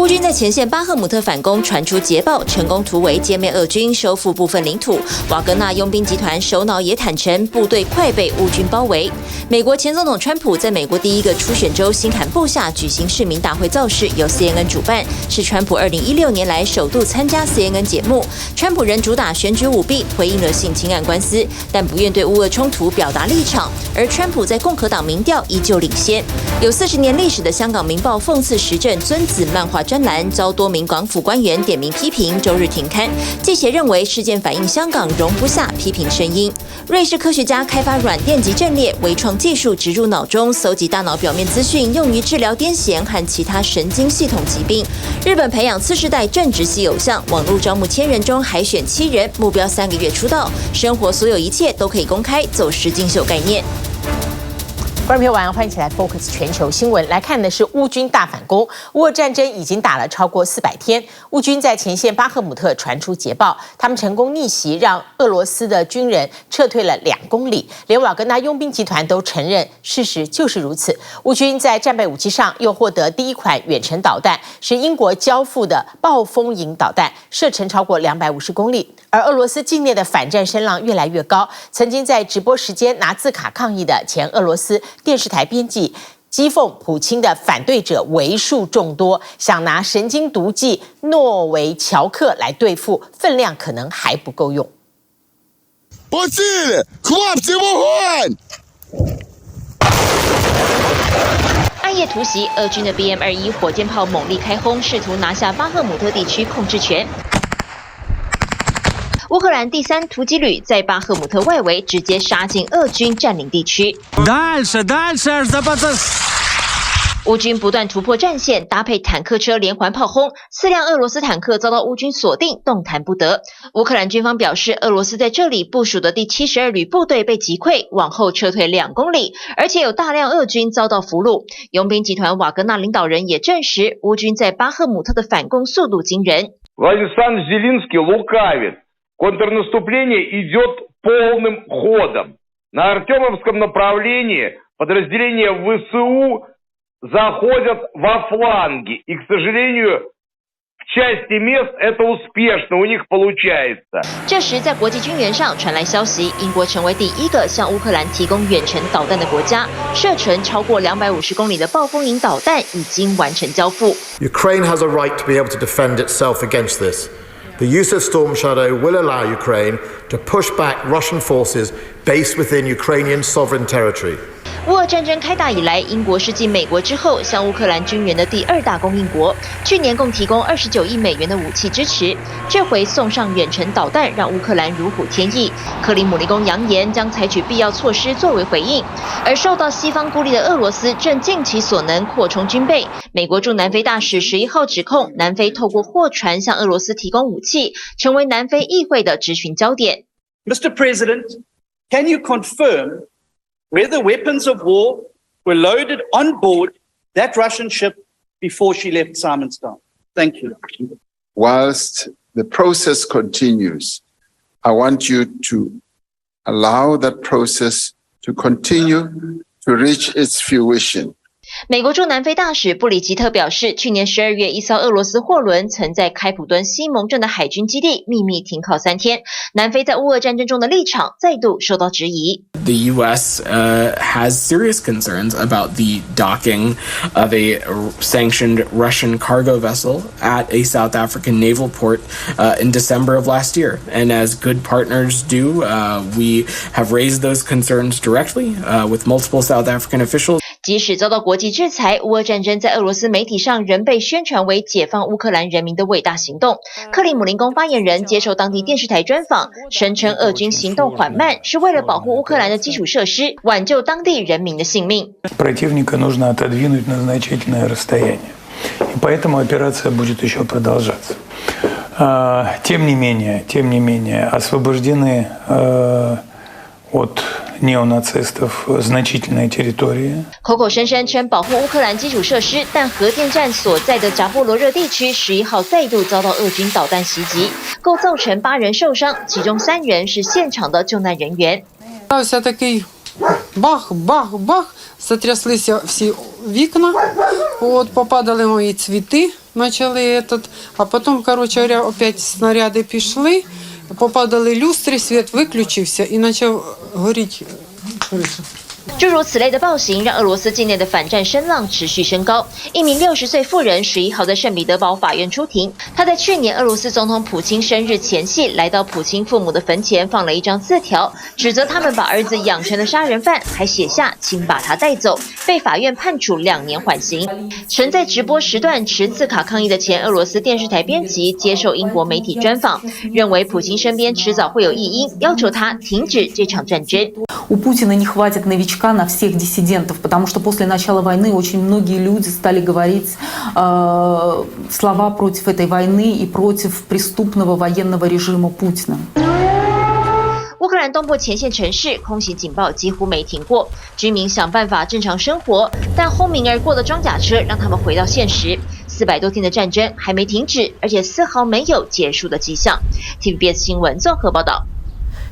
乌军在前线巴赫姆特反攻，传出捷报，成功突围歼灭俄军，收复部分领土。瓦格纳佣兵集团首脑也坦承，部队快被乌军包围。美国前总统川普在美国第一个初选州新罕布夏举行市民大会造势，由 CNN 主办，是川普2016年来首度参加 CNN 节目。川普仍主打选举舞弊，回应了性侵案官司，但不愿对乌俄冲突表达立场。而川普在共和党民调依旧领先。有40年历史的香港《明报》讽刺时政尊子漫画专栏遭多名港府官员点名批评，周日停刊。记协认为事件反映香港容不下批评声音。瑞士科学家开发软电极阵列微创技术，植入脑中，搜集大脑表面资讯，用于治疗癫痫和其他神经系统疾病。日本培养次世代正直系偶像，网络招募1000人中海选7人，目标3个月出道。生活所有一切都可以公开，走实境秀概念。观众朋友晚上欢迎一起来 Focus 全球新闻，来看的是乌军大反攻。乌俄战争已经打了超过400天，乌军在前线巴赫姆特传出捷报，他们成功逆袭，让俄罗斯的军人撤退了2公里。连瓦格纳佣兵集团都承认，事实就是如此。乌军在战备武器上又获得第一款远程导弹，是英国交付的暴风营导弹，射程超过250公里。而俄罗斯境内的反战声浪越来越高，曾经在直播时间拿字卡抗议的前俄罗斯电视台编辑讥讽普京的反对者为数众多，想拿神经毒剂诺维乔克来对付，分量可能还不够用。暗夜突袭，俄军的 BM-21火箭炮猛力开轰，试图拿下巴赫姆特地区控制权。乌克兰第3突击旅在巴赫姆特外围直接杀进俄军占领地区。乌军不断突破战线，搭配坦克车连环炮轰，4辆俄罗斯坦克遭到乌军锁定，动弹不得。乌克兰军方表示，俄罗斯在这里部署的第72旅部队被击溃，往后撤退2公里，而且有大量俄军遭到俘虏。佣兵集团瓦格纳领导人也证实，乌军在巴赫姆特的反攻速度惊人。Владислав Зеленский лукавит.Контрнаступление идет полным ходом. На Артемовском направлении подразделения ВСУ заходят во фланги. И, к сожалению, в части мест это успешно, у них получается. 这时，在国际军援上传来消息，英国成为第一个向乌克兰提供远程导弹的国家，射程超过250公里的暴风营导弹已经完成交付。Ukraine has a right to be able to defend itself against this.The use of Storm Shadow will allow Ukraine to push back Russian forces based within Ukrainian sovereign territory. 乌俄战争开打以来，英国是继美国之后向乌克兰军援的第2大供应国，去年共提供29亿美元的武器支持。这回送上远程导弹，让乌克兰如虎添翼。克里姆林宫扬言将采取必要措施作为回应。而受到西方孤立的俄罗斯正尽其所能扩充军备。美国驻南非大使11号指控南非透过货船向俄罗斯提供武器，成为南非议会的质询焦点。Mr. President, can you confirm?Whether weapons of war were loaded on board that Russian ship before she left Simonstown? Thank you. Whilst the process continues, I want you to allow that process to continue to reach its fruition.美国驻南非大使布里吉特表示，去年12月，一艘俄罗斯货轮曾在开普敦西蒙镇的海军基地秘密停靠3天。南非在乌俄战争中的立场再度受到质疑。The U.S. Has serious concerns about the docking of a sanctioned Russian cargo vessel at a South African naval port in December of last year. And as good partners do, we have raised those concerns directly with multiple South African officials.即使遭到国际制裁，乌俄战争在俄罗斯媒体上仍被宣传为解放乌克兰人民的伟大行动。克里姆林宫发言人接受当地电视台专访，声称俄军行动缓慢是为了保护乌克兰的基础设施，挽救当地人民的性命。Противника нужно отодвинуть на значительное расстояние, и поэтому операция будет еще продолжаться. Тем не менее, освобождены от неонацистов значительные территории. 口口声声称保护乌克兰基础设施，但核电站所在的扎波罗热地区11号再度遭到俄军导弹袭击，共造成8人受伤，其中3人是现场的救难人员。Стався такий бах, бах, бах, затряслися всі вікна, попадали мої цвіти. почали а потім, коротше говоря, опять снаряди пішли, попадали люстри, світ виключився і почав горіти криша.诸如此类的暴行让俄罗斯境内的反战声浪持续升高。一名60岁妇人11号在圣彼得堡法院出庭，她在去年俄罗斯总统普京生日前夕，来到普京父母的坟前放了一张字条，指责他们把儿子养成了杀人犯，还写下请把他带走，被法院判处2年缓刑。曾在直播时段持字卡抗议的前俄罗斯电视台编辑接受英国媒体专访，认为普京身边迟早会有异音，要求他停止这场战争。У Путина не хватит новичка на всех диссидентов, потому что после начала войны очень многие люди стали говорить слова против этой войны и против преступного военного режима Путина. 乌克兰东部前线城市空袭警报几乎没停过，居民想办法正常生活，但轰鸣而过的装甲车让他们回到现实。400多天的战争还没停止，而且丝毫没有结束的迹象。TVBS 新闻综合报道。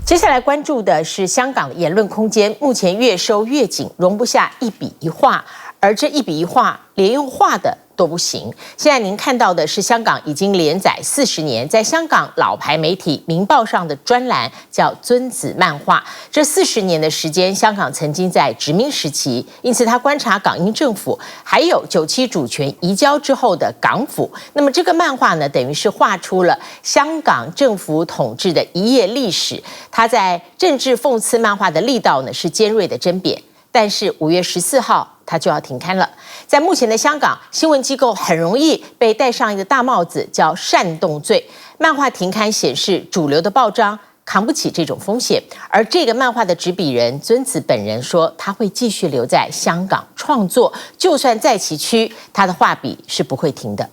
接下来关注的是香港的言论空间，目前越收越紧，容不下一笔一画，而这一笔一画连用画的都不行。现在您看到的是香港已经连载40年，在香港老牌媒体《明报》上的专栏叫《尊子漫画》。这40年的时间，香港曾经在殖民时期，因此他观察港英政府，还有97主权移交之后的港府。那么这个漫画呢，等于是画出了香港政府统治的一页历史。他在政治讽刺漫画的力道呢是尖锐的针砭，但是5月14号它就要停刊了。在目前的香港，新闻机构很容易被戴上一个大帽子，叫煽动罪。漫画停刊显示，主流的报章扛不起这种风险。而这个漫画的执笔人尊子本人说，他会继续留在香港创作，就算在崎岖，他的画笔是不会停的。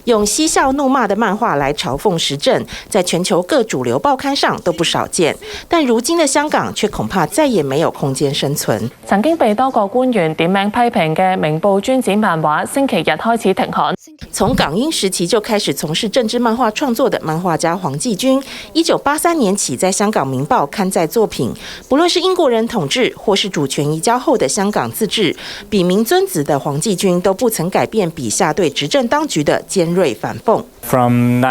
用嬉笑怒骂的漫画来嘲諷時政，在全球各主流報刊上都不少見，但如今的香港卻恐怕再也沒有空間生存。曾經被多個官員點名批評嘅明報尊子漫畫，星期日開始停刊。從港英時期就開始從事政治漫畫創作的漫畫家黃繼軍，1983年起在香港《明報》刊載作品，不論是英國人統治或是主權移交後的香港自治，筆名尊子的黃繼軍都不曾改變筆下對執政當局的尖銳反諷。From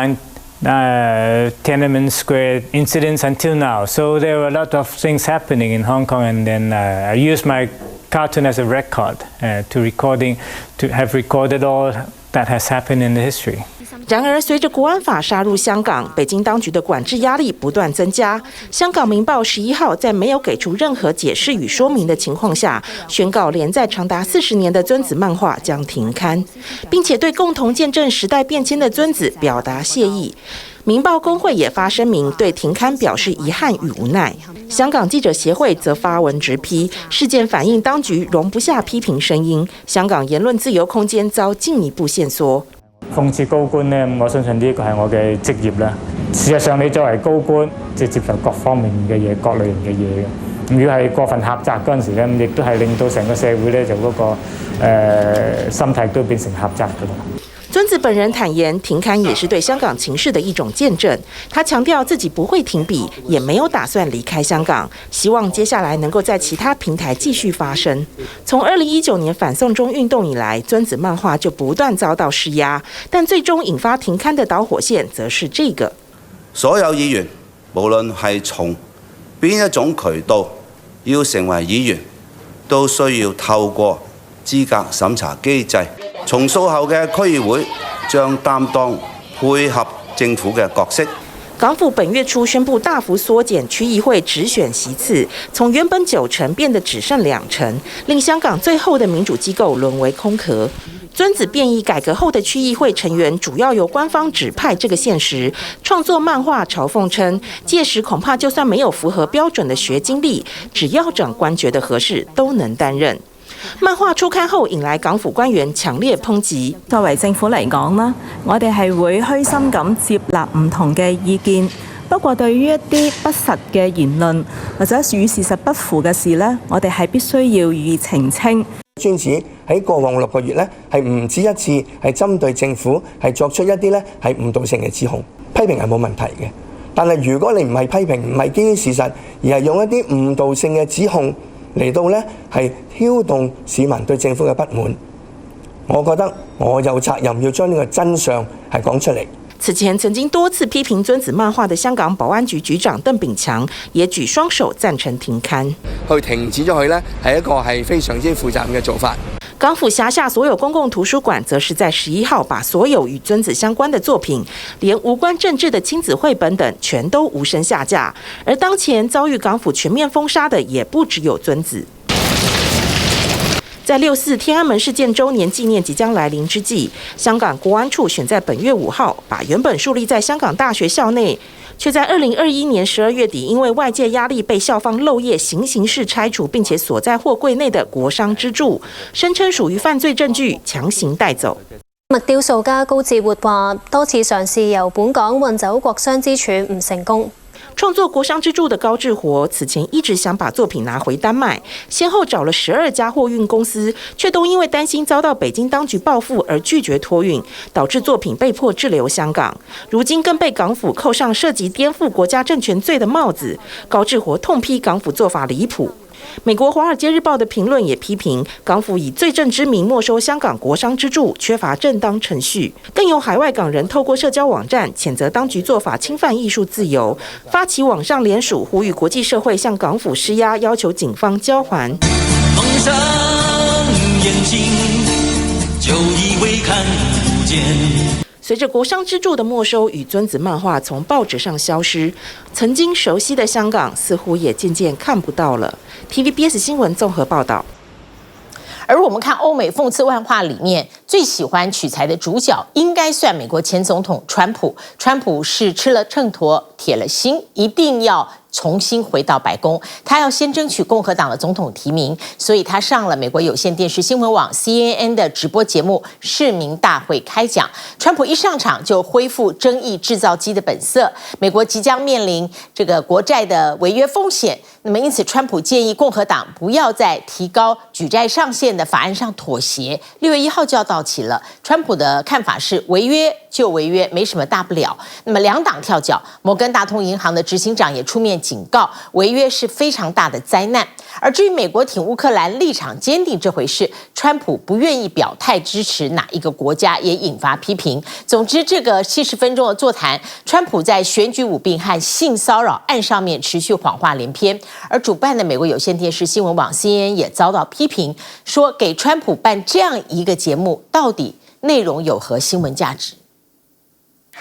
Tiananmen Square incidents until now, so there were a lot of things happening in Hong Kong, and then I used my cartoon as a record to have recorded all that has happened in the history. 然而，随着国安法杀入香港，北京当局的管制压力不断增加。香港《明報》11號在没有给出任何解释与说明的情况下，宣告连载长达40年的尊子漫画将停刊，并且对共同见证时代变迁的尊子表达谢意。明报工会也发声明，对停刊表示遗憾与无奈。香港记者协会则发文直批，事件反映当局容不下批评声音，香港言论自由空間遭進一步限縮。諷刺高官呢，我相信呢個係我嘅職業啦。事實上，你作為高官，即係接受各方面嘅嘢、各類型嘅嘢嘅。如果係過分狹窄嗰陣時咧，亦都係令到成個社會咧就嗰個心態都變成狹窄㗎啦。尊子本人坦言，停刊也是对香港情势的一种见证。他强调自己不会停笔，也没有打算离开香港，希望接下来能够在其他平台继续发声。从2019年反送中运动以来，尊子漫画就不断遭到施压，但最终引发停刊的导火线则是这个。所有議員，無論係從邊一種渠道要成為議員，都需要透過資格審查機制。重塑後嘅區議會將擔當配合政府嘅角色。港府本月初宣布大幅缩减區議會直選席次，從原本9成變得只剩2成，令香港最後的民主機構淪為空殼。尊子變異改革後的區議會成員主要由官方指派，這個現實創作漫畫嘲諷稱，屆時恐怕就算沒有符合標準的學經歷，只要長官覺得合適，都能擔任。漫畫初刊後引來港府官員強烈抨擊。作為政府嚟講啦，我哋係會虛心咁接納唔同嘅意見。不過對於一啲不實嘅言論或者與事實不符嘅事呢，我哋係必須要予以澄清。尊子喺過往6個月呢，係唔止一次係針對政府係作出一啲呢係誤導性嘅指控，批評係冇問題嘅。但係如果你唔係批評，唔係基於事實，而係用一啲誤導性嘅指控嚟到呢係挑動市民對政府嘅不滿，我覺得我有責任要將呢個真相係講出嚟。此前曾經多次批評尊子漫畫的香港保安局局長鄧炳強也舉雙手贊成停刊。去停止咗佢呢，係一個係非常之負責任嘅做法。港府轄下所有公共圖書館則是在11號把所有與尊子相關的作品，連無關政治的親子繪本等全都無聲下架。而當前遭遇港府全面封殺的也不只有尊子。在6·4天安門事件週年紀念即將來臨之際，香港國安處選在本月5號把原本樹立在香港大學校內，卻在2021年12月底因為外界壓力被校方漏夜行刑式拆除，並且鎖在貨櫃內的國殤之柱，聲稱屬於犯罪證據，強行帶走。麥雕塑家高志活話：多次嘗試由本港運走國殤之柱唔成功。創作國殤之柱的高志活此前一直想把作品拿回丹麥，先後找了12家貨運公司，卻都因為擔心遭到北京當局報復而拒絕托運，導致作品被迫滯留香港。如今更被港府扣上涉及顛覆國家政權罪的帽子，高志活痛批港府做法離譜。美國《華爾街日報》的評論也批評港府以罪證之名沒收香港國殤之柱，缺乏正當程序。更有海外港人透過社交網站譴責當局做法侵犯藝術自由，發起網上聯署，呼籲國際社會向港府施壓，要求警方交還。蒙上眼睛，就以為看不見。隨着國殤之柱的沒收與尊子漫畫從報紙上消失，曾經熟悉的香港似乎也漸漸看不到了。TVBS 新聞綜合報道。而我們看歐美諷刺漫畫裡面最喜歡取材的主角，應該算美國前總統川普。川普是吃了秤砣鐵了心，一定要重新回到白宮，他要先爭取共和黨的總統提名，所以他上了美國有線電視新聞網 CNN 的直播節目《市民大會》開講。川普一上場就恢復爭議製造機的本色，美國即將面臨這個國債的違約風險，那麼因此川普建議共和黨不要在提高舉債上限的法案上妥協。6月1號就要到期了，川普的看法是違約就違約，沒什麼大不了。那麼兩黨跳腳，摩根大通銀行的執行長也出面警告，違約是非常大的災難。而至於美國挺烏克蘭立場堅定這回事，川普不願意表態支持哪一個國家，也引發批評。總之，這個70分鐘的座談，川普在選舉舞弊和性騷擾案上面持續謊話連篇。而主辦的美國有線電視新聞網 CNN 也遭到批評，說給川普辦這樣一個節目，到底內容有何新聞價值？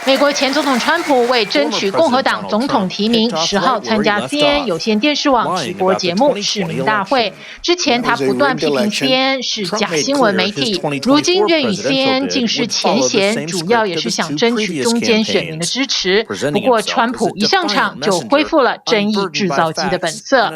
美國前總統川普為爭取共和黨總統提名，10號參加 CNN 有線電視網直播節目《市民大會》。之前他不斷批評 CNN 是假新聞媒體，如今願與 CNN 盡釋前嫌，主要也是想爭取中間選民的支持。不過川普一上場就恢復了爭議製造機的本色。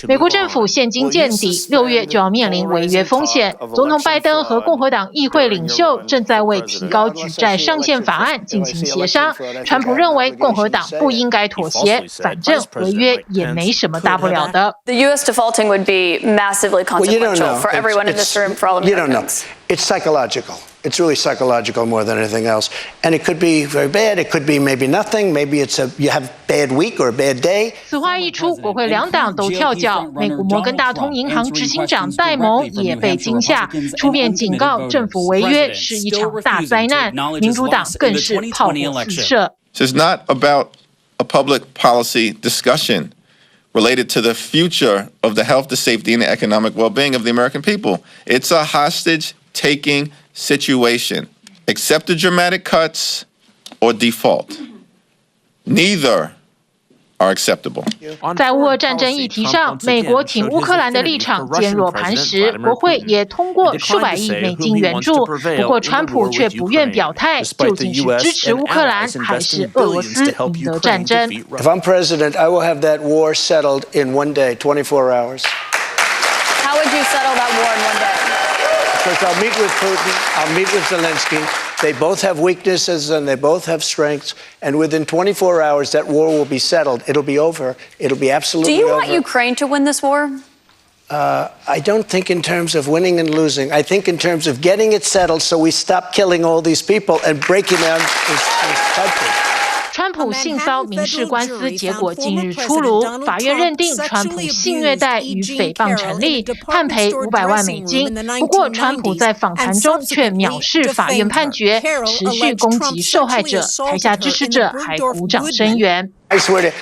美國政府現金見底，6月就要面臨違約風險。總統拜登和共和黨議會領袖正在為提高舉債上限法案進行協商，川普認為共和黨不應該妥協，反正違約也沒什麼大不了的。The U.S. defaulting would be massively consequential for everyone in this room, for all Americans. You don't know. It's psychological. It's really psychological more than anything else. And it could be very bad. It could be maybe nothing. Maybe you have a bad week or a bad day. 此话一出，国会两党都跳脚。美国摩根大通银行执行長戴蒙也被驚嚇，出面警告政府違約是一場大災難。民主黨更是炮火四射。This is not about a public policy discussion related to the future of the health, the safety, and the economic well-being of the American people. It's a hostage-taking situation. Accept the dramatic cuts or default. Neither are acceptable. 在烏俄戰爭議題上，美國挺烏克蘭的立場堅若磐石，國會也通過數百億美金援助。不過，川普卻不願表態，究竟是支持烏克蘭，還是俄羅斯贏得戰爭 If I'm president, I will have that war settled in one day, 24 hours. How would you settle that war in one day? Because I'll meet with Putin, I'll meet with Zelensky. They both have weaknesses and they both have strengths. And within 24 hours, that war will be settled. It'll be over. It'll be absolutely over. Do you want Ukraine to win this war? I don't think in terms of winning and losing. I think in terms of getting it settled so we stop killing all these people and breaking down this country. 川普性骚民事官司结果近日出炉，法院认定川普性虐待与诽谤成立，判赔500万美金。不过，川普在访谈中却藐视法院判决，持续攻击受害者，台下支持者还鼓掌声援。I swear to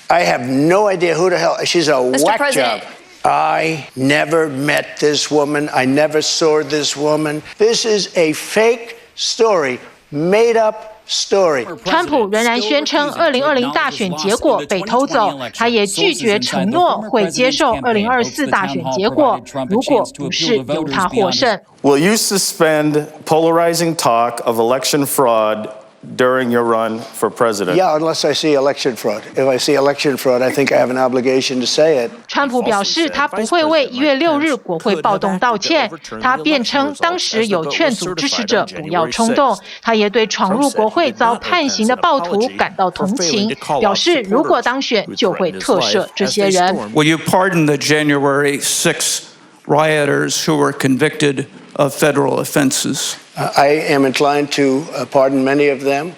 I have no idea who the hell she's a whack job. I never met this woman. I never saw this woman. This is a fake story, made up story. 川普仍然宣称2020大选结果被偷走，他也拒绝承诺会接受2024大选结果，如果不是由他获胜。Will you suspend polarizing talk of election fraud during your run for president? Yeah, unless I see election fraud. If I see election fraud, I think I have an obligation to say it. 川普表示，他不会为1月6日国会暴动道歉。他辩称，当时有劝阻支持者不要冲动。他也对闯入国会遭判刑的暴徒感到同情，表示如果当选，就会特赦这些人。Will you pardon the January 6 rioters who were convicted of federal offenses? I am inclined to pardon many of them.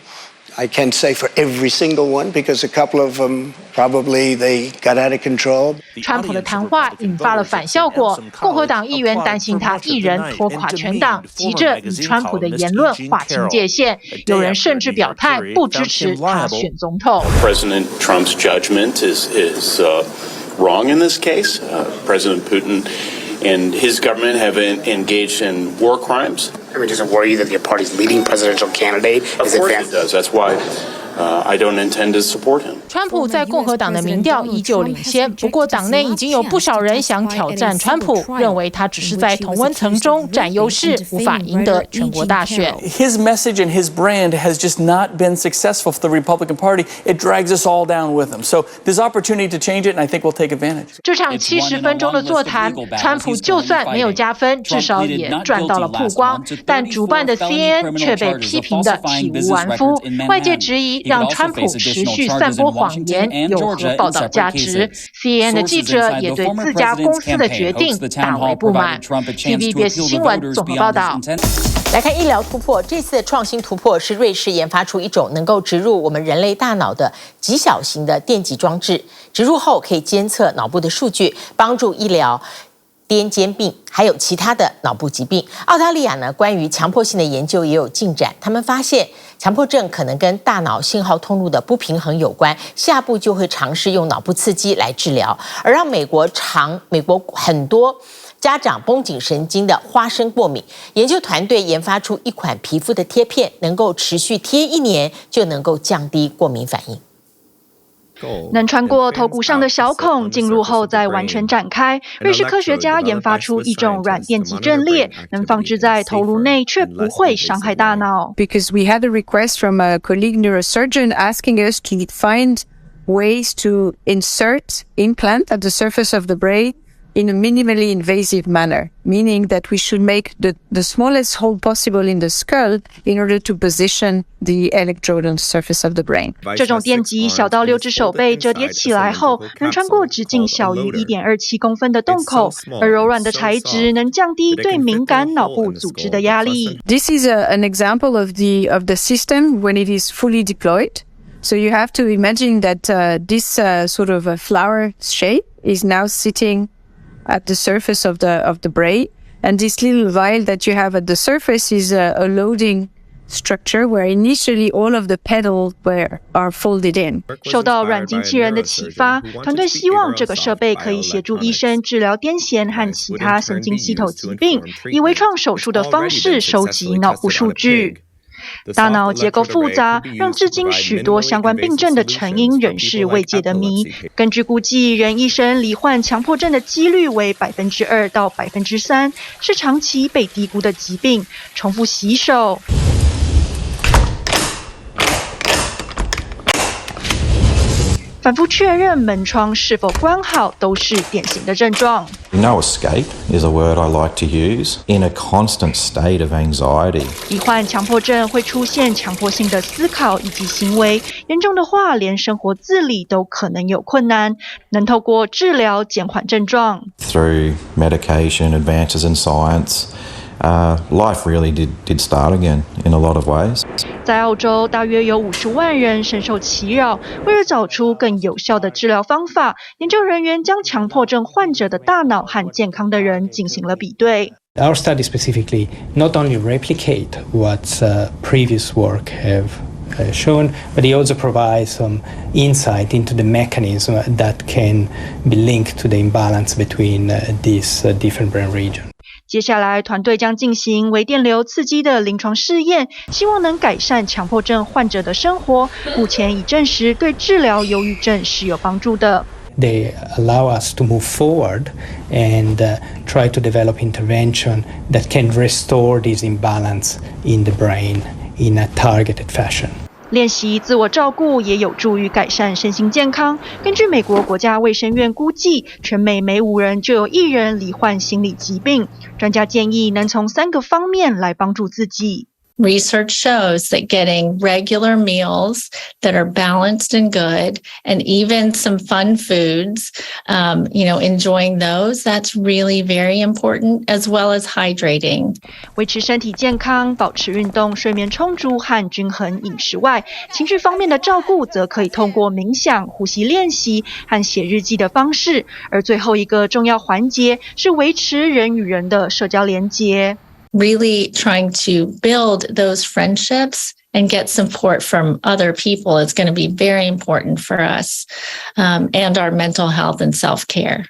I can't say for every single one because a couple of them probably they got out of control. 川普的谈话引发了反效果，共和党议员担心他一人拖垮全党，急着以川普的言论划清界限。有人甚至表态不支持他选总统。President Trump's judgment is wrong in this case. President Putin and his government have engaged in war crimes. I mean, does it worry you that your party's leading presidential candidate is advancing? Of course it does. That's why I don't intend to support him. 川普在共和党的民调依旧领先，不过党内已经有不少人想挑战川普，认为他只是在同温层中占优势，无法赢得全国大选。His message and his brand has just not been successful for the Republican Party. It drags us all down with him. So there's opportunity to change it, and I think we'll take advantage. 这场70分钟的座谈，川普就算没有加分，至少也赚到了曝光。但主办的 CNN 却被批评的体无完肤，外界质疑让川普持续散播谎言有何报道价值 ？CNN 的记者也对自家公司的决定大为不满。TVBS 新闻综合报道。来看医疗突破，这次的创新突破是瑞士研发出一种能够植入我们人类大脑的极小型的电极装置，植入后可以监测脑部的数据，帮助医疗癫痫病，还有其他的脑部疾病。澳大利亚呢，关于强迫性的研究也有进展。他们发现强迫症可能跟大脑信号通路的不平衡有关，下步就会尝试用脑部刺激来治疗，而让美国很多家长绷紧神经的花生过敏。研究团队研发出一款皮肤的贴片，能够持续贴1年，就能够降低过敏反应。能穿过头骨上的小孔，进入后再完全展开。瑞士科学家研发出一种软电极阵列，能放置在头颅内，却不会伤害大脑。Because we had a request from a colleague neurosurgeon asking us to find ways to implant at the surface of the brain in a minimally invasive manner, meaning that we should make the smallest hole possible in the skull in order to position the electrode on the surface of the brain. 这种电极小到6只手背折叠起来后，能穿过直径小于1.27公分的洞口，而柔软的材质能降低对敏感脑部组织的压力。This is an example of the system when it is fully deployed. So you have to imagine that this sort of a flower shape is now sitting at the surface of the brain, and this little vial that you have at the surface is a loading structure where initially all of the pedals are folded in. 受到软机器人的启发，团队希望这个设备可以协助医生治疗癫痫和其他神经系统疾病，以微创手术的方式收集脑部数据。大脑结构复杂，让至今许多相关病症的成因仍是未解的谜。根据估计，人一生罹患强迫症的几率为2%到3%，是长期被低估的疾病。重复洗手、反复确认门窗是否关好，都是典型的症状。No escape is a word I like to use. In a constant state of anxiety. 罹患强迫症会出现强迫性的思考以及行为，严重的话，连生活自理都可能有困难。能透过治疗减缓症状。Through medication, advances in science, life really did start again in a lot of ways. 在澳洲，大约有50万人深受其扰。为了找出更有效的治疗方法，研究人员将强迫症患者的大脑和健康的人进行了比对。Our study specifically not only replicate what previous work have shown, but it also provides some insight into the mechanism that can be linked to the imbalance between these different brain regions. 接下来，团队将进行微电流刺激的临床试验，希望能改善强迫症患者的生活。目前已证实对治疗忧郁症是有帮助的。They allow us to move forward and try to develop intervention that can restore this imbalance in the brain in a targeted fashion. 练习自我照顾也有助于改善身心健康。根据美国国家卫生院估计，全美每5人就有1人罹患心理疾病。专家建议能从3个方面来帮助自己。Research shows that getting regular meals that are balanced and good, and even some fun foods, enjoying those, that's really very important, as well as hydrating. 维持身体健康，保持运动、睡眠充足和均衡饮食外，情绪方面的照顾则可以通过冥想、呼吸练习和写日记的方式。而最后一个重要环节是维持人与人的社交连结。Really trying to build those friendships and get support from other people is going to be very important for us, and our mental health and self-care.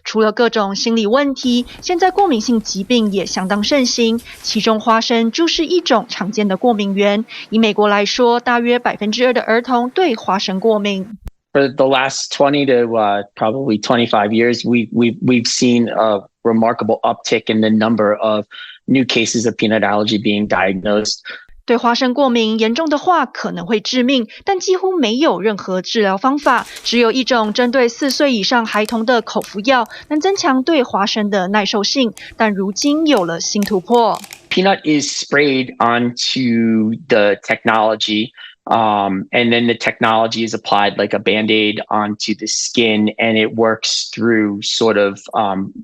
除了各种心理问题，现在过敏性疾病也相当盛行，其中花生就是一种常见的过敏源。以美国来说，大约2%的儿童对花生过敏。For the last 20 to probably 25 years, we've seen a remarkable uptick in the number of new cases of peanut allergy being diagnosed. 对花生过敏严重的话可能会致命，但几乎没有任何治疗方法，只有一种针对4岁以上孩童的口服药能增强对花生的耐受性，但如今有了新突破。Peanut is sprayed onto the technology, and then the technology is applied like a Band-Aid onto the skin, and it works through sort of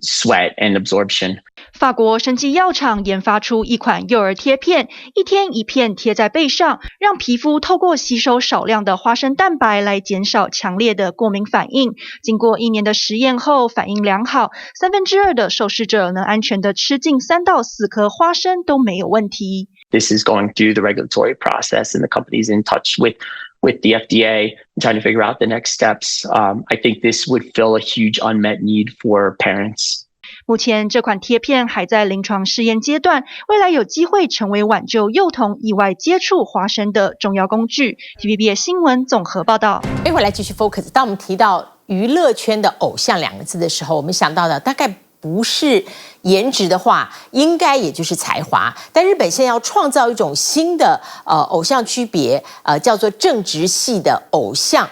sweat and absorption. 法国生技药厂研发出一款幼儿贴片，1天1片贴在背上，让皮肤透过吸收少量的花生蛋白来减少强烈的过敏反应。经过1年的实验后，反应良好，2/3的受试者能安全的吃进3到4颗花生都没有问题。This is going through the regulatory process, and the company's in touch with the FDA and trying to figure out the next steps. I think this would fill a huge unmet need for parents. 目前这款贴片还在临床试验阶段，未来有机会成为挽救幼童意外接触花生的重要工具。TVBS 新闻综合报道。一会儿来继续 focus。当我们提到娱乐圈的偶像2个字的时候，我们想到的大概不是颜值的话，应该也就是才华。但日本现在要创造一种新的偶像区别，叫做正直系的偶像。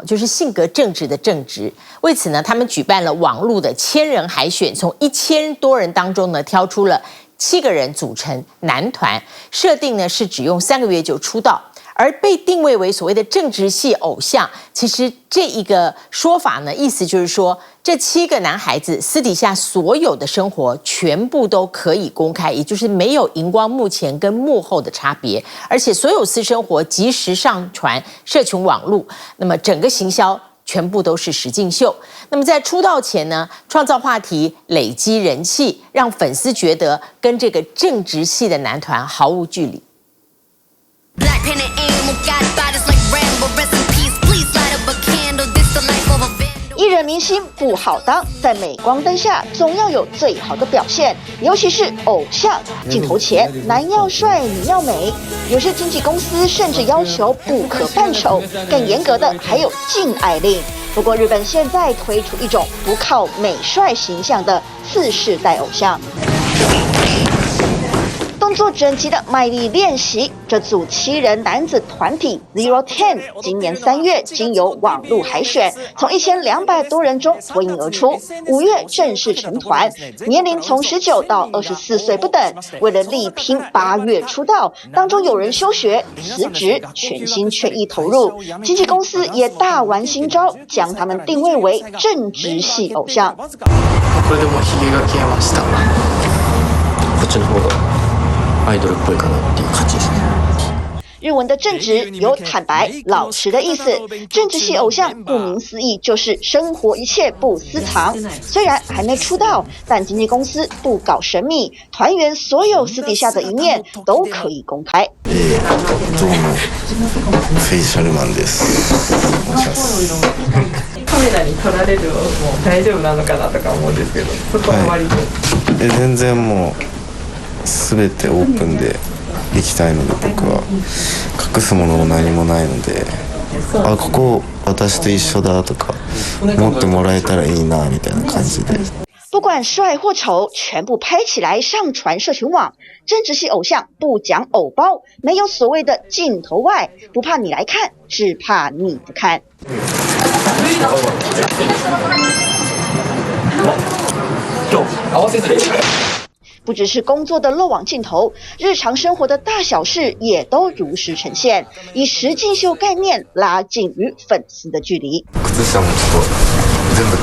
就是性格正直的正直。为此呢，他们举办了网络的1000人海选，从1000多人当中呢，挑出了7个人组成男团，设定呢是只用3个月就出道。而被定位为所谓的正直系偶像，其实这一个说法呢，意思就是说，这7个男孩子私底下所有的生活全部都可以公开，也就是没有荧光幕前跟幕后的差别，而且所有私生活及时上传社群网络，那么整个行销全部都是实境秀。那么在出道前呢，创造话题，累积人气，让粉丝觉得跟这个正直系的男团毫无距离。艺人明星不好当，在镁光灯下总要有最好的表现，尤其是偶像。镜头前，男要帅，女要美，有些经纪公司甚至要求不可扮丑，更严格的还有禁爱令。不过，日本现在推出一种不靠美帅形象的次世代偶像。动作整齐的卖力练习，这组7人男子团体 Zero Ten 今年3月经由网络海选，从1200多人中脱颖而出，5月正式成团，年龄从19到24岁不等。为了力拼8月出道，当中有人休学、辞职，全心全意投入。经纪公司也大玩新招，将他们定位为正直系偶像。ちの方がアイドルっぽいかなっていう感じですね。日文的正直有坦白、老实的意思。政治系偶像顾名思义就是生活一切不私藏。虽然还没出道，但经纪公司不搞神秘，团员所有私底下的一面都可以公开。どうもフェイシャルマンです。カメラに撮られるのも大丈夫なのかなとか思うんですけど、そこは割と。全然もう全てオープンで行きたいので、僕は隠すものも何もないので、あ、ここ私と一緒だとか思ってもらえたらいいなみたいな感じで。不管帅或丑，全部拍起来上传社群网。政治系偶像不讲偶包，没有所谓的镜头外，不怕你来看，只怕你不看。不只是工作的漏网镜头，日常生活的大小事也都如实呈现，以实境秀概念拉近与粉丝的距离。靴下もちょっと全部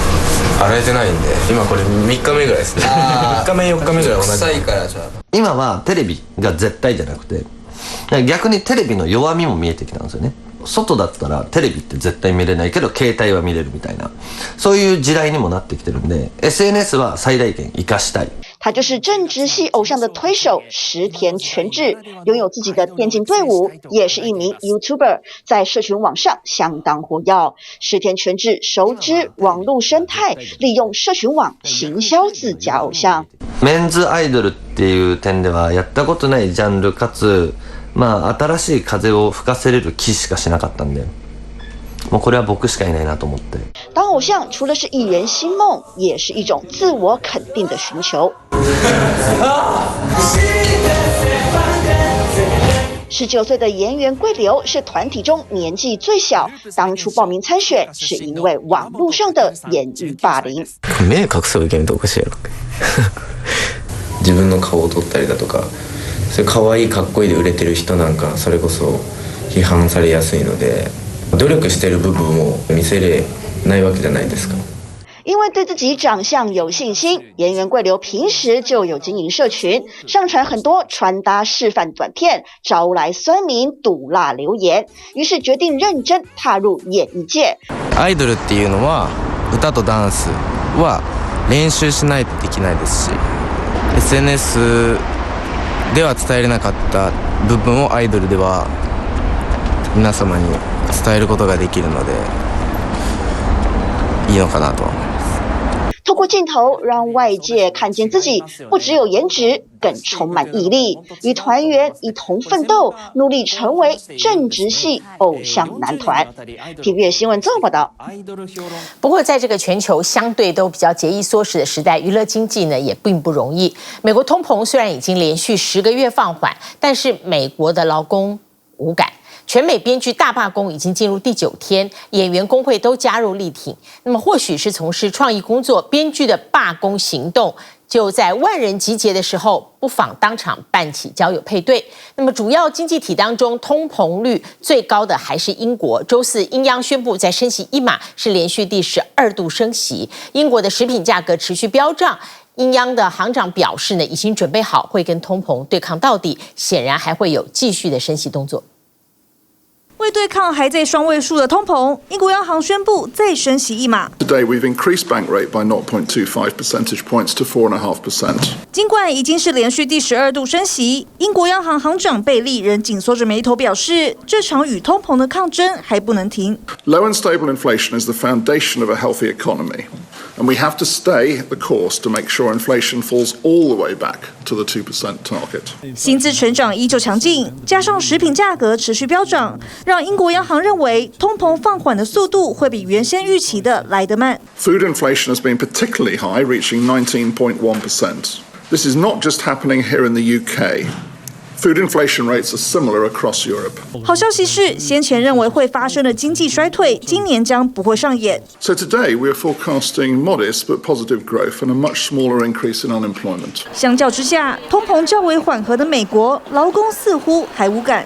洗えてないんで、今これ3日目ぐらいですね。3日目4日目ぐらい同じ。臭いからじゃあ。今はテレビが絶対じゃなくて、逆にテレビの弱みも見えてきたんですよね。外だったらテレビって絶対見れないけど携帯は見れるみたいな、そういう時代にもなってきてるんで SNS は最大限活かしたい。他就是政治系偶像的推手石田全智，拥有自己的电竞队伍，也是一名 YouTuber， 在社群网上相当活跃。石田全智熟知网络生态，利用社群网行销自家偶像。メンズアイドルっていう点ではやったことないジャンルかつ、まあ新しい風を吹かせれる気しかしなかったんで、もうこれは僕しかいないなと思って。当偶像除了是艺人新梦，也是一种自我肯定的寻求。19岁的岩原贵流是团体中年纪最小，当初报名参选是因为网络上的言语霸凌。目隠すわけにどうかしら。自分の顔を撮ったりだとか、それ可愛いかっこいいで売れてる人なんかそれこそ批判されやすいので、努力してる部分を見せれないわけじゃないですか。因为对自己长相有信心，岩原贵流平时就有經營社群，上傳很多穿搭示範短片，招來酸民毒辣留言，於是決定認真踏入演藝界。アイドルっていうのは歌とダンスは練習しないとできないですし、SNS では伝えれなかった部分をアイドルでは皆様に伝えることができるのでいいのかなと思います。透过镜头让外界看见自己不只有颜值，更充满毅力，与团员一同奋斗，努力成为正直系偶像男团。TVB 新闻综合报道。不过，在这个全球相对都比较节衣缩食的时代，娱乐经济呢也并不容易。美国通膨虽然已经连续10个月放缓，但是美国的劳工无感。全美编剧大罢工已经进入第9天，演员工会都加入力挺。那么，或许是从事创意工作，编剧的罢工行动就在万人集结的时候，不妨当场办起交友配对。那么，主要经济体当中，通膨率最高的还是英国。周四，英央宣布再升息1码，是连续第12度升息。英国的食品价格持续飙涨。英央的行长表示呢，已经准备好会跟通膨对抗到底，显然还会有继续的升息动作。为对抗还在双位数的通膨，英国央行宣布再升息1码。Today we've increased bank rate by 0.25 percentage points to 4.5%. 尽管已经是连续第12度升息，英国央行行长贝利仍紧缩着眉头表示，这场与通膨的抗争还不能停。Low and stable inflation is the foundation of a healthy economy. And we have to stay the course to make sure inflation falls all the way back to the 2% target. 薪资成长依旧强劲，加上食品价格持续飙涨，让英国央行认为通膨放缓的速度会比原先预期的来得慢。Food inflation has been particularly high, reaching 19.1%. This is not just happening here in the UK.Food inflation rates are similar across Europe. 好消息是，先前认为会发生的经济衰退，今年将不会上演。So today we are forecasting modest but positive growth and a much smaller increase in unemployment. 相较之下，通膨较为缓和的美国，劳工似乎还无感。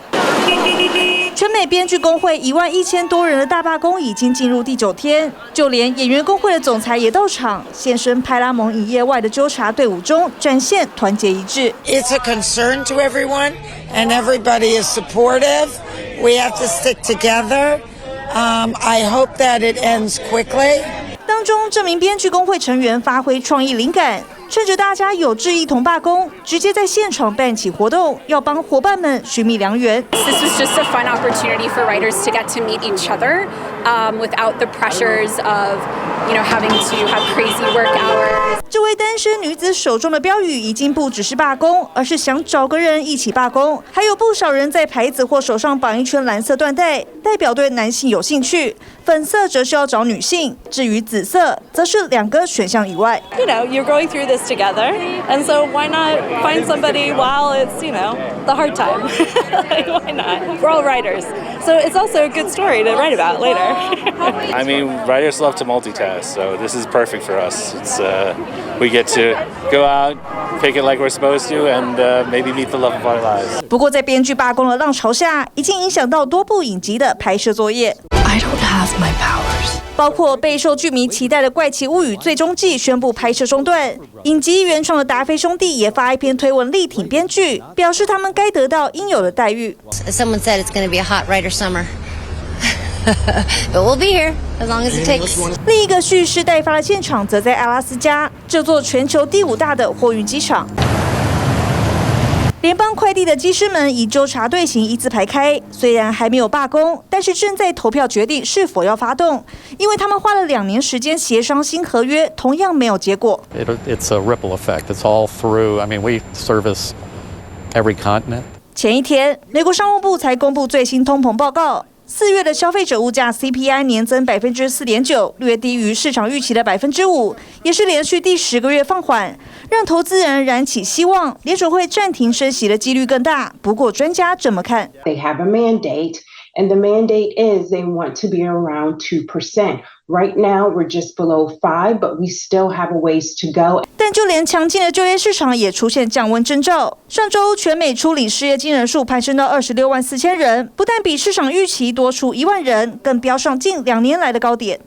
全美美编剧工会11000多人的大罢工已经进入第9天，就连演员工会的总裁也到场，现身派拉蒙影业外的纠察队伍中，展现团结一致。It's a concern to everyone, and everybody is supportive. We have to stick together. I hope that it ends quickly. 当中，这名编剧工会成员发挥创意灵感，趁着大家有志一同罢工，直接在现场办起活动，要帮伙伴们寻觅良缘。This was just a fun opportunity for writers to get to meet each other without the pressures of, having to have crazy work hours. 这位单身女子手中的标语已经不只是罢工，而是想找个人一起罢工。还有不少人在牌子或手上绑一圈蓝色缎带，代表对男性有兴趣；粉色则是要找女性，至于紫色，则是2个选项以外。You're going through this together, and so why not find somebody while it's, the hard time? Why not? We're all writers, so it's also a good story to write about later. I mean, writers love to multitask, so this is perfect for us. It's we get to go out, pick it like we're supposed to, and maybe meet the love of our lives. 不过，在编剧罢工的浪潮下，已经影响到多部影集的拍摄作业。I don't have my powers. 包括备受剧迷期待的《怪奇物语》最终季宣布拍摄中断，影集原创的达菲兄弟也发一篇推文力挺编剧，表示他们该得到应有的待遇。Someone said it's going to be a hot writer summer. But we'll be here as long as it takes. 另一个蓄势待发的现场则在阿拉斯加，这座全球第5大的货运机场。联邦快递的机师们以纠察队形一字排开，虽然还没有罢工，但是正在投票决定是否要发动，因为他们花了2年时间协商新合约，同样没有结果。It's a ripple effect. It's all through. I mean, we service every continent. 前一天，美国商务部才公布最新通膨报告。4月的消费者物价 CPI 年增 4.9%， 略低于市场预期的 5%， 也是连续第10个月放缓，让投资人燃起希望联准会暂停升息的几率更大。不过专家这么看 They have a mandate, and the mandate is they want to be around 2%. Right now, we're just below 5%, but we still have a ways to go. 但就连强劲的就业市场也出现降温征兆。上周全美初领失业金人数攀升到26万4千人，不但比市场预期多出1万人，更飙上近2年来的高点。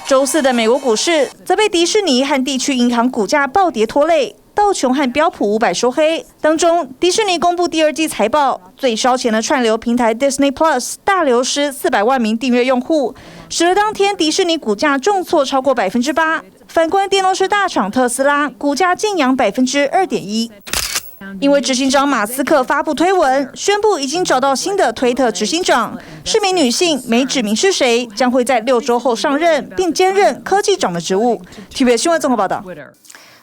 周4的美国股市则被迪士尼和地区银行股价暴跌拖累。道琼和标普500收黑，当中迪士尼公布第2季财报，最烧钱的串流平台 Disney Plus 大流失400万名订阅用户，使得当天迪士尼股价重挫超过 8%。反观电动车大厂特斯拉，股价净扬 2.1%。因为执行长马斯克发布推文，宣布已经找到新的推特执行长，是名女性，没指明是谁，将会在6周后上任，并兼任科技长的职务。TVBS 新闻综合报道。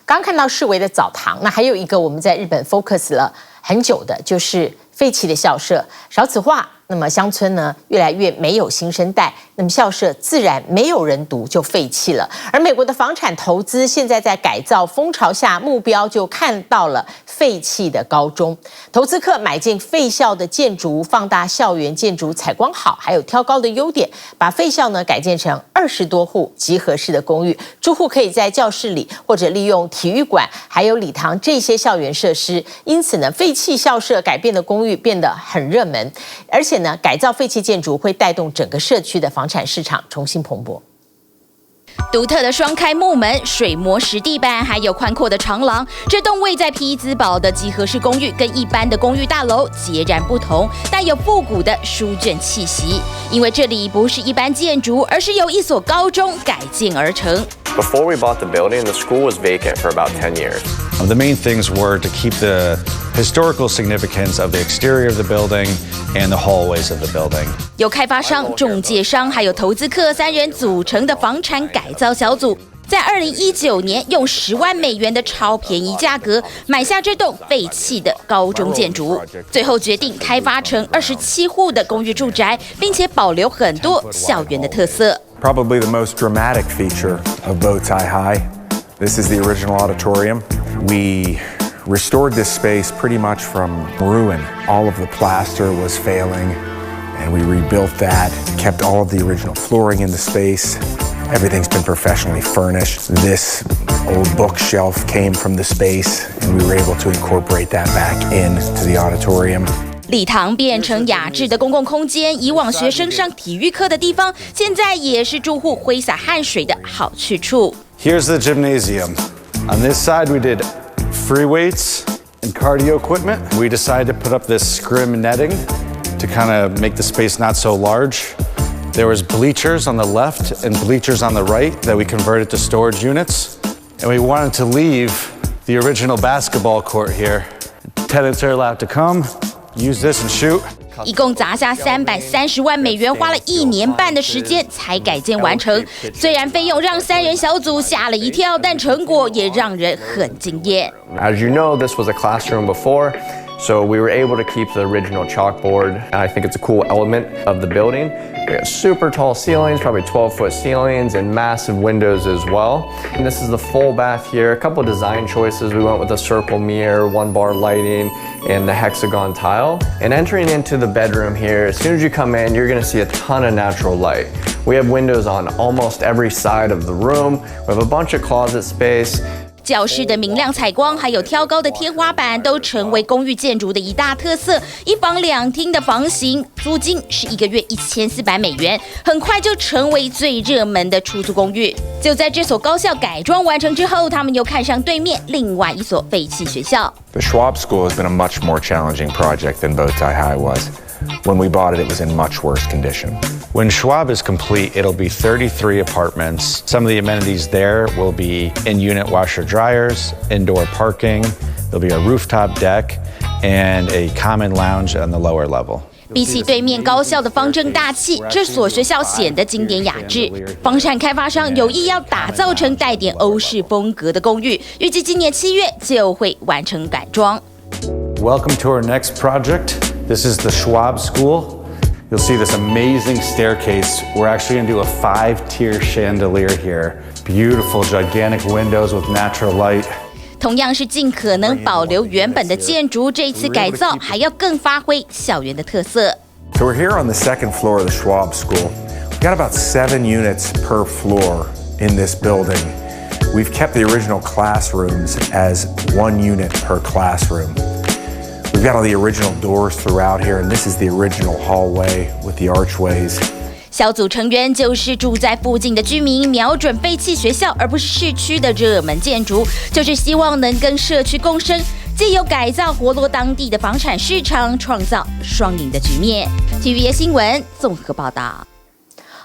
刚看到世维的澡堂，那还有一个我们在日本 focus 了很久的，就是废弃的校舍，少子化，那么乡村呢越来越没有新生代，那么校舍自然没有人读就废弃了。而美国的房产投资现在在改造风潮下，目标就看到了废弃的高中，投资客买进废校的建筑，放大校园建筑采光好还有挑高的优点，把废校呢改建成20多户集合式的公寓，住户可以在教室里或者利用体育馆还有礼堂这些校园设施，因此呢废弃校舍改变的公寓变得很热门，而且呢改造废弃建筑会带动整个社区的房产市场重新蓬勃。独特的双开木门、水磨石地板，还有宽阔的长廊，这栋位在匹兹堡的集合式公寓跟一般的公寓大楼截然不同，带有复古的书卷气息。因为这里不是一般建筑，而是由一所高中改建而成。Before we bought the building, the school was vacant for about 10 years. The main things were to keep the historical significance of the exterior of the building and the hallways of the building. 由开发商、中介商还有投资客3人组成的房产改造小组，在2019年用10万美元的超便宜价格买下这栋废弃的高中建筑，最后决定开发成27户的公寓住宅，并且保留很多校园的特色。Probably the most dramatic feature of Bow Tie High. This is the original auditorium. We restored this space pretty much from ruin. All of the plaster was failing, and we rebuilt that, kept all of the original flooring in the space. Everything's been professionally furnished. This old bookshelf came from the space, and we were able to incorporate that back into the auditorium. 礼堂变成雅致的公共空间，以往学生上体育课的地方，现在也是住户挥洒汗水的好去处。Here's the gymnasium. On this side, we did free weights and cardio equipment. We decided to put up this scrim netting to kind of make the space not so large. There was bleachers on the left and bleachers on the right that we converted to storage units. And we wanted to leave the original basketball court here. Tenants are allowed to come, use this and shoot. 一共砸下330万美元，花了1年半的时间才改建完成。虽然费用让3人小组吓了一跳，但成果也让人很惊艳。As you know, this was a classroom before, so we were able to keep the original chalkboard. I think it's a cool element of the building. We got super tall ceilings, probably 12-foot ceilings, and massive windows as well. And this is the full bath here. A couple design choices. We went with a circle mirror, 1-bar lighting, and the hexagon tile. And entering into the bedroom here, as soon as you come in, you're going to see a ton of natural light. We have windows on almost every side of the room. We have a bunch of closet space. 教室的明亮采光，还有挑高的天花板，都成为公寓建筑的一大特色。1房2厅的房型，租金是1个月1400美元，很快就成为最热门的出租公寓。就在这所高校改装完成之后，他们又看上对面另外一所废弃学校。The Schwab School has been a much more challenging project than Bowtie High was. When we bought it, it was in much worse condition. When Schwab is complete, it'll be 33 apartments. Some of the amenities there will be in-unit washer dryers, indoor parking, there'll be a rooftop deck, and a common lounge on the lower level. 比起对面高校的方正大气，这所学校显得经典雅致。房产开发商有意要打造成带点欧式风格的公寓，预计今年7月就会完成改装。Welcome to our next project. This is the Schwab School. You'll see this amazing staircase. We're actually going to do a 5-tier chandelier here. Beautiful, gigantic windows with natural light. 同样是尽可能保留原本的建筑，这一次改造还要更发挥校园的特色。So we're here on the second floor of the Schwab School. We've got about 7 units per floor in this building. We've kept the original classrooms as 1 unit per classroom. We've got all the original doors throughout here, and this is the original hallway with the archways. 小组成员就是住在附近的居民，瞄准废弃学校而不是市区的热门建筑，就是希望能跟社区共生，藉由改造活络当地的房产市场，创造双赢的局面。TVB 新闻综合报道。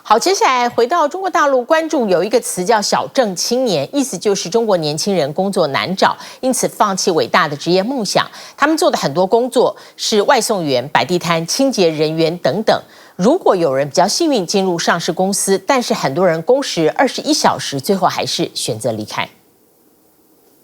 好，接下来回到中国大陆，关注有一个词叫小镇青年，意思就是中国年轻人工作难找，因此放弃伟大的职业梦想。他们做的很多工作是外送员、摆地摊、清洁人员等等。如果有人比较幸运进入上市公司，但是很多人工时21小时，最后还是选择离开。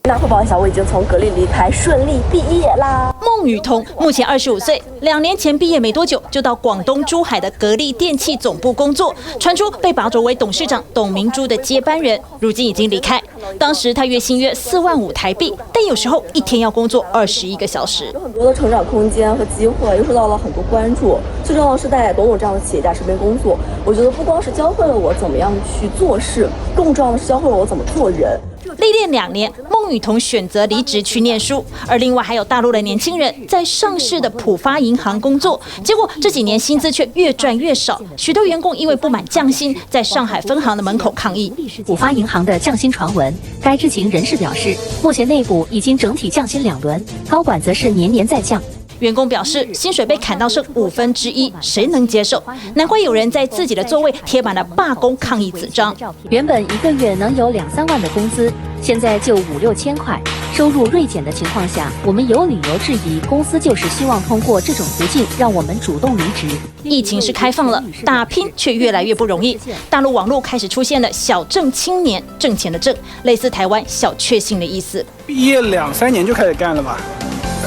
那汇报一下，我已经从格力离开，顺利毕业啦。孟雨桐目前25岁，2年前毕业没多久，就到广东珠海的格力电器总部工作，传出被拔擢为董事长董明珠的接班人，如今已经离开。当时他月薪约4万5台币，但有时候一天要工作21个小时。有很多的成长空间和机会，又受到了很多关注。最重要的是在董总这样的企业家身边工作，我觉得不光是教会了我怎么样去做事，更重要的是教会了我怎么做人。历练2年，孟雨桐选择离职去念书，而另外还有大陆的年轻人在上市的浦发银行工作，结果这几年薪资却越赚越少，许多员工因为不满降薪，在上海分行的门口抗议。浦发银行的降薪传闻，该知情人士表示，目前内部已经整体降薪2轮，高管则是年年在降。员工表示，薪水被砍到剩1/5，谁能接受？难怪有人在自己的座位贴满了罢工抗议纸张。原本1个月能有2-3万的工资，现在就5-6千块，收入锐减的情况下，我们有理由质疑公司就是希望通过这种途径让我们主动离职。疫情是开放了，打拼却越来越不容易。大陆网络开始出现了小镇青年，挣钱的挣，类似台湾小确幸的意思。毕业2-3年就开始干了吧？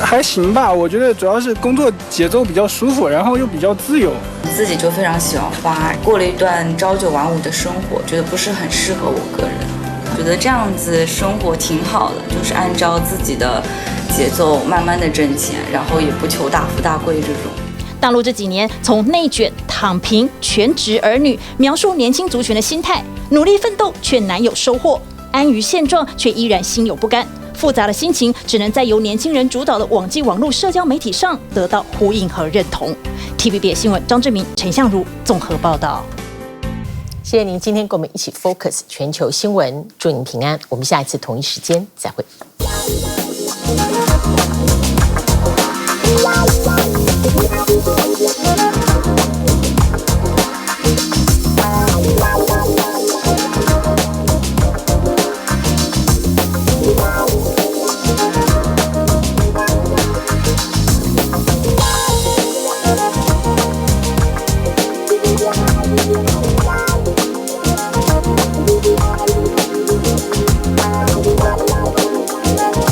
还行吧，我觉得主要是工作节奏比较舒服，然后又比较自由。自己就非常喜欢花爱，过了一段朝9晚5的生活，觉得不是很适合我个人。觉得这样子生活挺好的，就是按照自己的节奏慢慢的挣钱，然后也不求大富大贵这种。大陆这几年从内卷、躺平、全职儿女，描述年轻族群的心态，努力奋斗却难有收获，安于现状却依然心有不甘。复杂的心情，只能在由年轻人主导的网际网络社交媒体上得到呼应和认同。TVBS 新闻张志明、陈相如综合报道。谢谢您今天跟我们一起 focus 全球新闻，祝您平安。我们下一次同一时间再会。